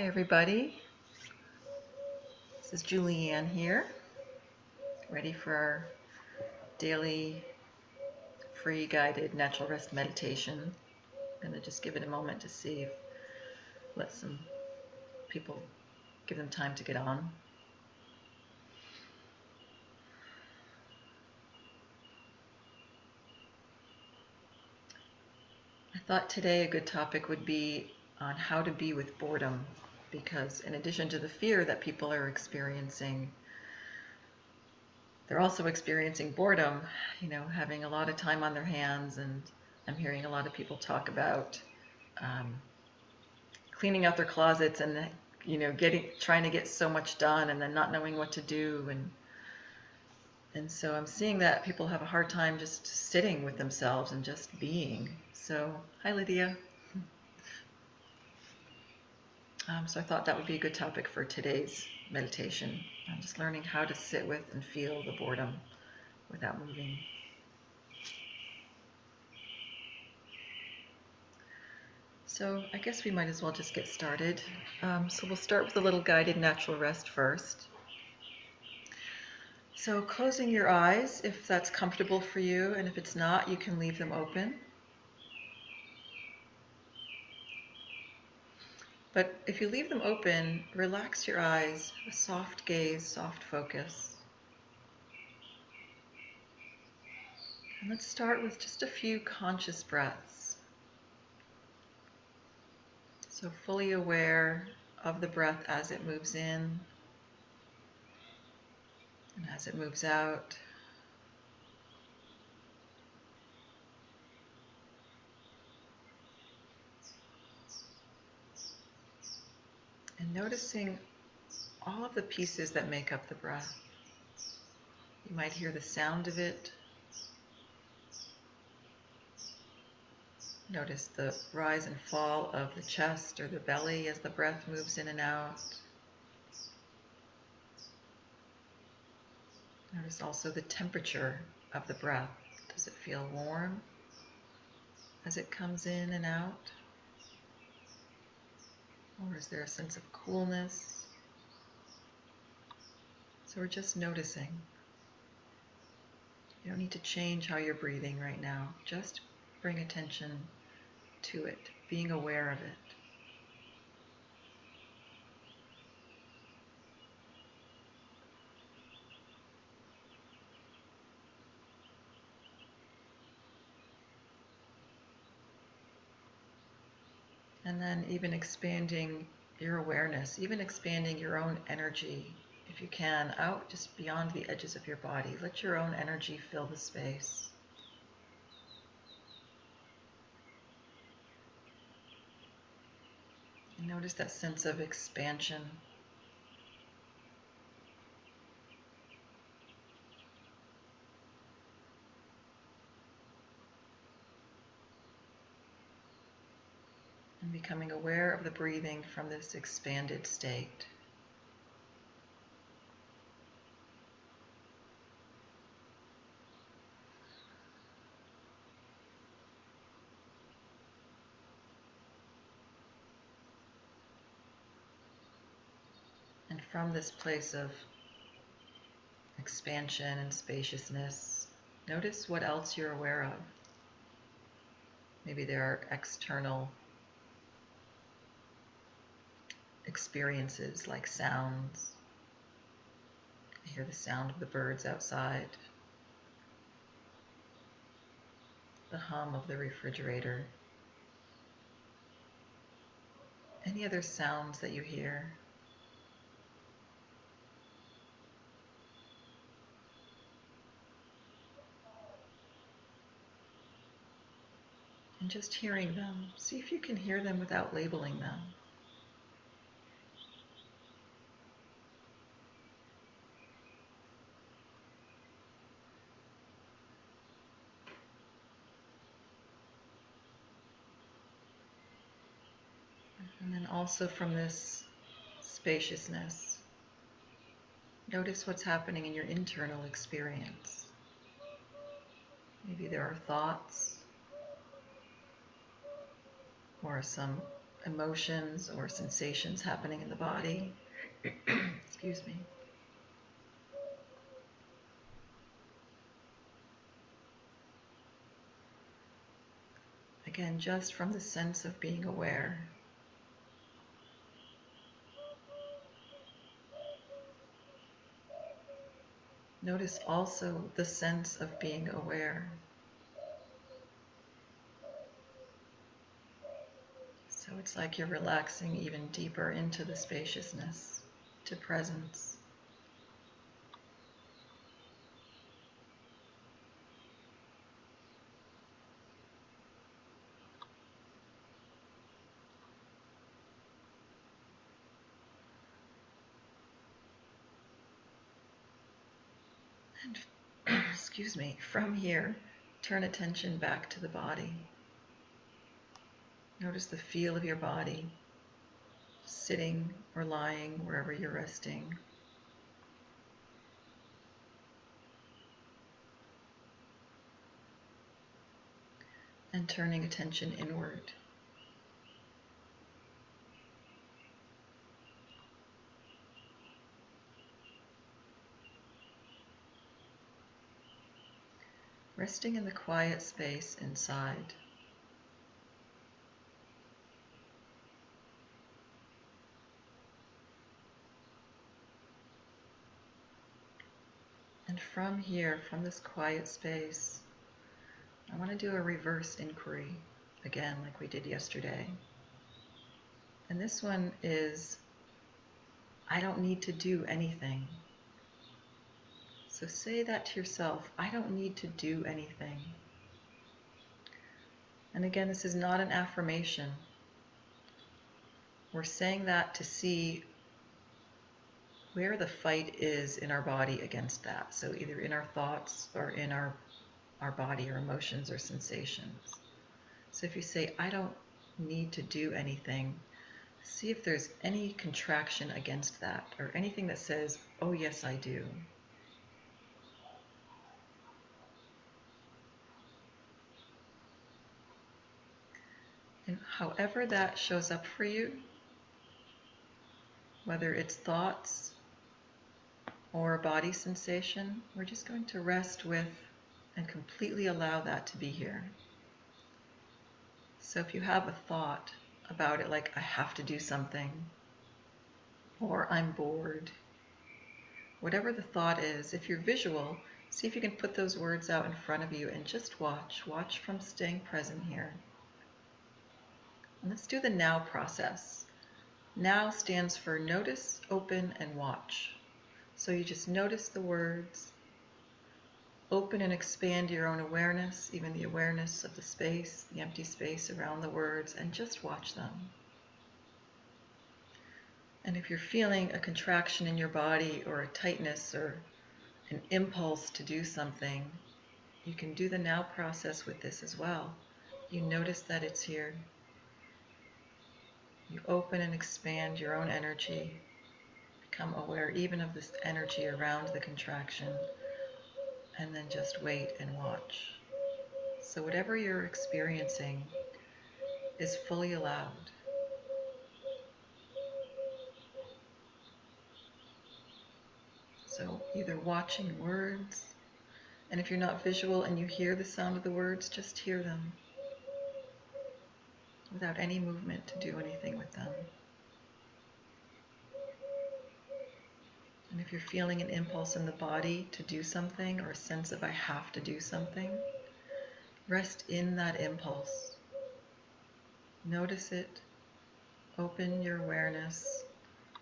Hi everybody, this is Julianne here, ready for our daily free guided natural rest meditation. I'm going to just give it a moment to see if let some people give them time to get on. I thought today a good topic would be on how to be with boredom, because in addition to the fear that people are experiencing, they're also experiencing boredom, having a lot of time on their hands, and I'm hearing a lot of people talk about cleaning out their closets and trying to get so much done and then not knowing what to do, and so I'm seeing that people have a hard time just sitting with themselves and just being. So hi Lydia. So I thought that would be a good topic for today's meditation. I'm just learning how to sit with and feel the boredom without moving. So I guess we might as well just get started. So we'll start with a little guided natural rest first. So closing your eyes if that's comfortable for you, and if it's not, you can leave them open. But if you leave them open, relax your eyes, a soft gaze, soft focus. And let's start with just a few conscious breaths. So fully aware of the breath as it moves in and as it moves out. And noticing all of the pieces that make up the breath. You might hear the sound of it. Notice the rise and fall of the chest or the belly as the breath moves in and out. Notice also the temperature of the breath. Does it feel warm as it comes in and out? Or is there a sense of coolness? So we're just noticing. You don't need to change how you're breathing right now. Just bring attention to it, being aware of it. And then even expanding your awareness, even expanding your own energy, if you can, out just beyond the edges of your body. Let your own energy fill the space. And notice that sense of expansion. And becoming aware of the breathing from this expanded state. And from this place of expansion and spaciousness, notice what else you're aware of. Maybe there are external experiences like sounds. I hear the sound of the birds outside, the hum of the refrigerator. Any other sounds that you hear? And just hearing them. See if you can hear them without labeling them. And then also from this spaciousness, notice what's happening in your internal experience. Maybe there are thoughts or some emotions or sensations happening in the body. Excuse me. Again, just from the sense of being aware. Notice also the sense of being aware. So it's like you're relaxing even deeper into the spaciousness, to presence. And excuse me, from here, turn attention back to the body. Notice the feel of your body, sitting or lying, wherever you're resting. And turning attention inward. Resting in the quiet space inside. And from here, from this quiet space, I want to do a reverse inquiry, again, like we did yesterday. And this one is, I don't need to do anything. So say that to yourself, I don't need to do anything. And again, this is not an affirmation. We're saying that to see where the fight is in our body against that. So either in our thoughts or in our body or emotions or sensations. So if you say, I don't need to do anything, see if there's any contraction against that or anything that says, oh yes, I do. And however that shows up for you, whether it's thoughts or a body sensation, we're just going to rest with and completely allow that to be here. So if you have a thought about it, like I have to do something, or I'm bored, whatever the thought is, if you're visual, see if you can put those words out in front of you and just watch. Watch from staying present here. And let's do the now process. Now stands for notice, open, and watch. So you just notice the words, open and expand your own awareness, even the awareness of the space, the empty space around the words, and just watch them. And if you're feeling a contraction in your body or a tightness or an impulse to do something, you can do the now process with this as well. You notice that it's here. You open and expand your own energy. Become aware even of this energy around the contraction, and then just wait and watch. So whatever you're experiencing is fully allowed. So either watching words, and if you're not visual and you hear the sound of the words, just hear them without any movement to do anything with them. And if you're feeling an impulse in the body to do something or a sense of I have to do something, rest in that impulse. Notice it, open your awareness,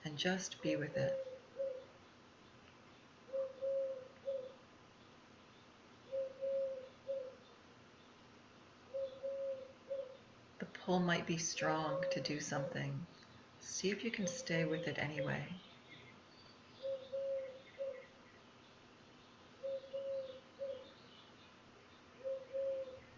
and just be with it. The pull might be strong to do something. See if you can stay with it anyway.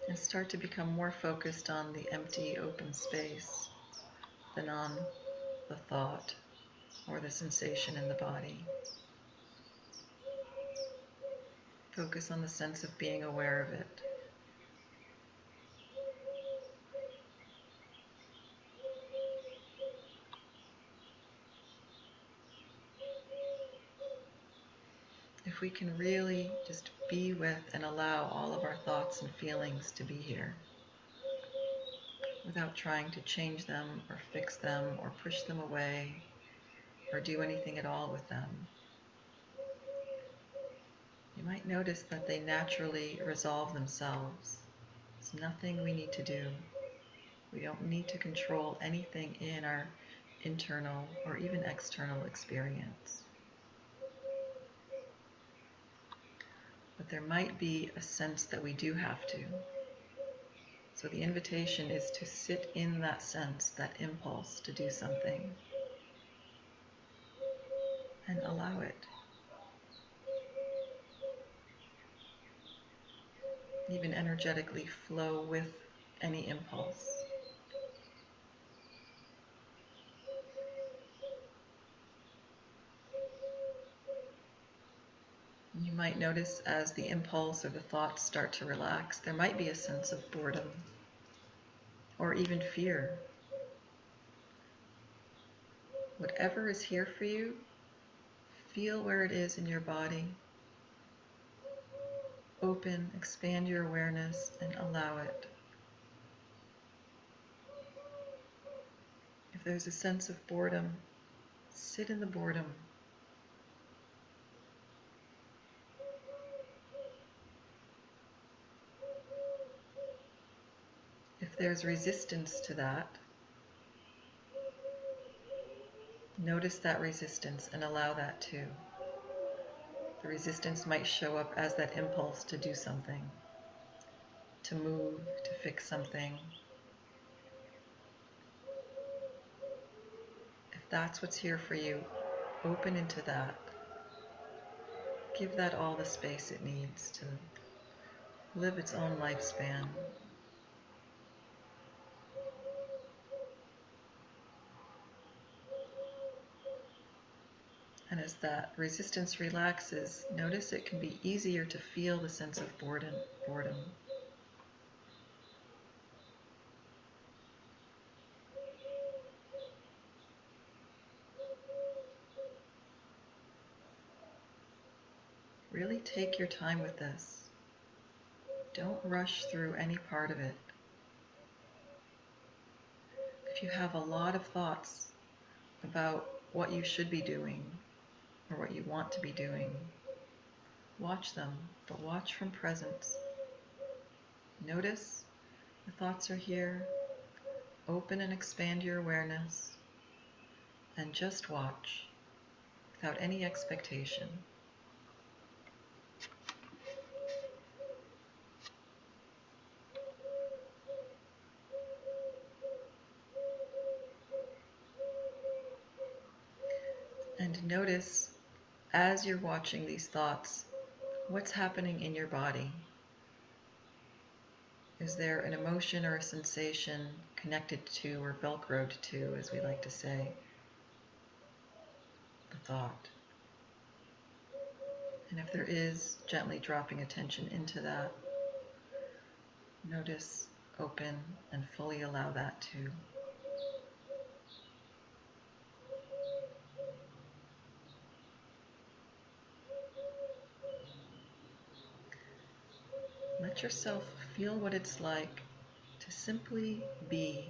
And start to become more focused on the empty, open space than on the thought or the sensation in the body. Focus on the sense of being aware of it. we can really just be with and allow all of our thoughts and feelings to be here without trying to change them or fix them or push them away or do anything at all with them. You might notice that they naturally resolve themselves. There's nothing we need to do. We don't need to control anything in our internal or even external experience. But there might be a sense that we do have to. So the invitation is to sit in that sense, that impulse to do something, and allow it. Even energetically flow with any impulse. You might notice as the impulse or the thoughts start to relax, there might be a sense of boredom or even fear. Whatever is here for you, feel where it is in your body. Open, expand your awareness, and allow it. If there's a sense of boredom, sit in the boredom. If there's resistance to that, notice that resistance and allow that too. The resistance might show up as that impulse to do something, to move, to fix something. If that's what's here for you, open into that. Give that all the space it needs to live its own lifespan. And as that resistance relaxes, notice it can be easier to feel the sense of boredom. Really take your time with this. Don't rush through any part of it. If you have a lot of thoughts about what you should be doing or what you want to be doing, watch them, but watch from presence. Notice the thoughts are here. Open and expand your awareness and just watch without any expectation. And notice, as you're watching these thoughts, what's happening in your body. Is there an emotion or a sensation connected to or velcroed to, as we like to say, the thought? And if there is, gently dropping attention into that, notice, open, and fully allow that too. Let yourself feel what it's like to simply be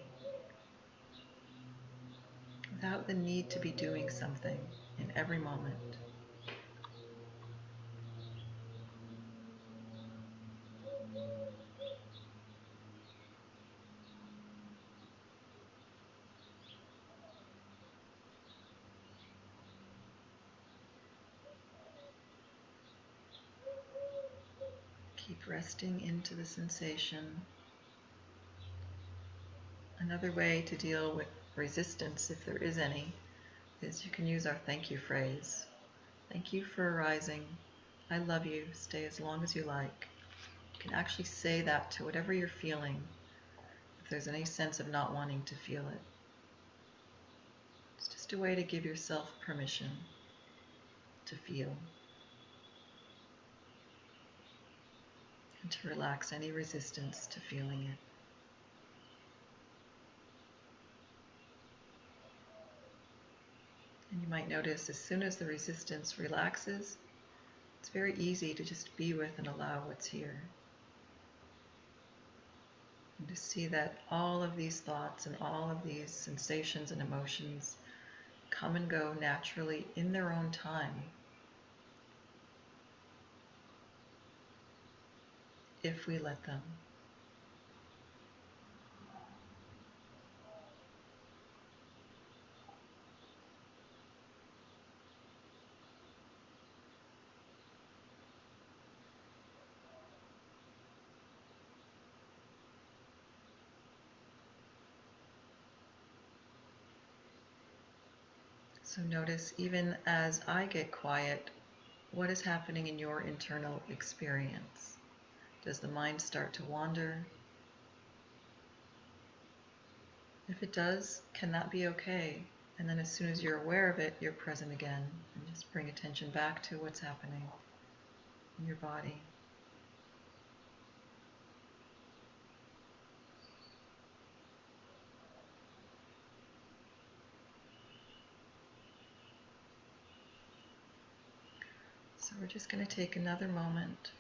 without the need to be doing something in every moment. Keep resting into the sensation. Another way to deal with resistance, if there is any, is you can use our thank you phrase. Thank you for arising. I love you. Stay as long as you like. You can actually say that to whatever you're feeling, if there's any sense of not wanting to feel it. It's just a way to give yourself permission to feel and to relax any resistance to feeling it. And you might notice as soon as the resistance relaxes, It's very easy to just be with and allow what's here. And to see that all of these thoughts and all of these sensations and emotions come and go naturally in their own time, if we let them. So notice, even as I get quiet, what is happening in your internal experience? Does the mind start to wander? If it does, can that be okay? And then as soon as you're aware of it, you're present again. And just bring attention back to what's happening in your body. So we're just going to take another moment.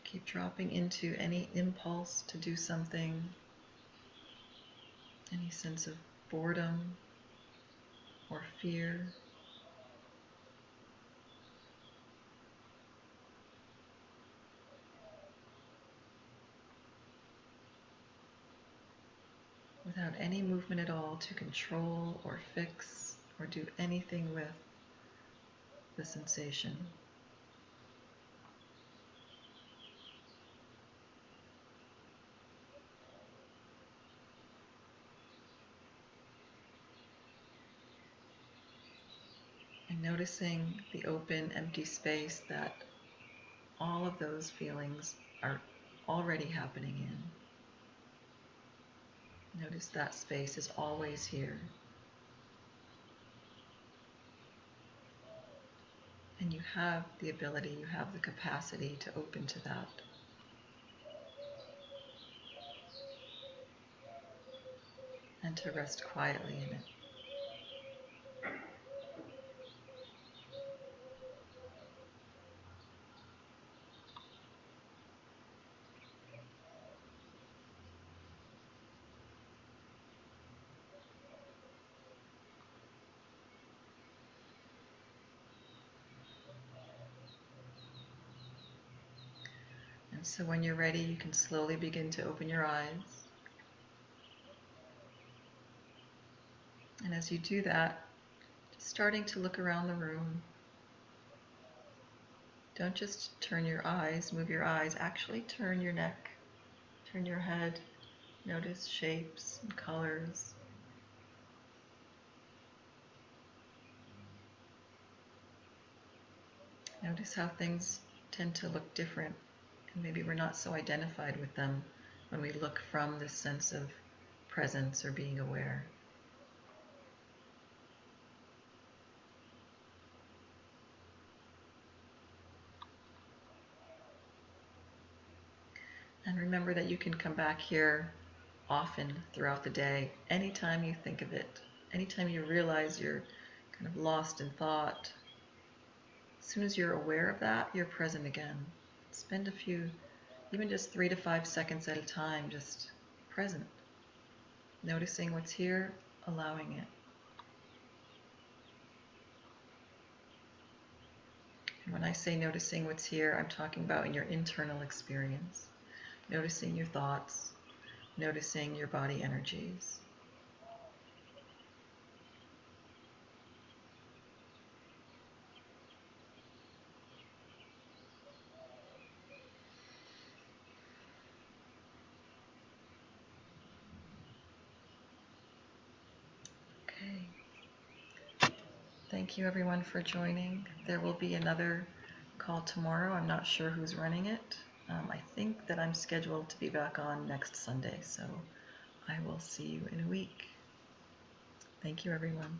Keep dropping into any impulse to do something, any sense of boredom or fear. Without any movement at all to control or fix or do anything with the sensation. And noticing the open, empty space that all of those feelings are already happening in. Notice that space is always here. And you have the ability, you have the capacity to open to that. And to rest quietly in it. And so when you're ready, you can slowly begin to open your eyes. And as you do that, just starting to look around the room. Don't just turn your eyes, move your eyes, actually turn your neck, turn your head, notice shapes and colors. Notice how things tend to look different, and maybe we're not so identified with them when we look from this sense of presence or being aware. And remember that you can come back here often throughout the day, anytime you think of it, anytime you realize you're kind of lost in thought. As soon as you're aware of that, you're present again. Spend a few, even just 3 to 5 seconds at a time, just present. Noticing what's here, allowing it. And when I say noticing what's here, I'm talking about in your internal experience. Noticing your thoughts, noticing your body energies. Okay. Thank you everyone for joining. There will be another call tomorrow. I'm not sure who's running it. I think that I'm scheduled to be back on next Sunday, so I will see you in a week. Thank you everyone.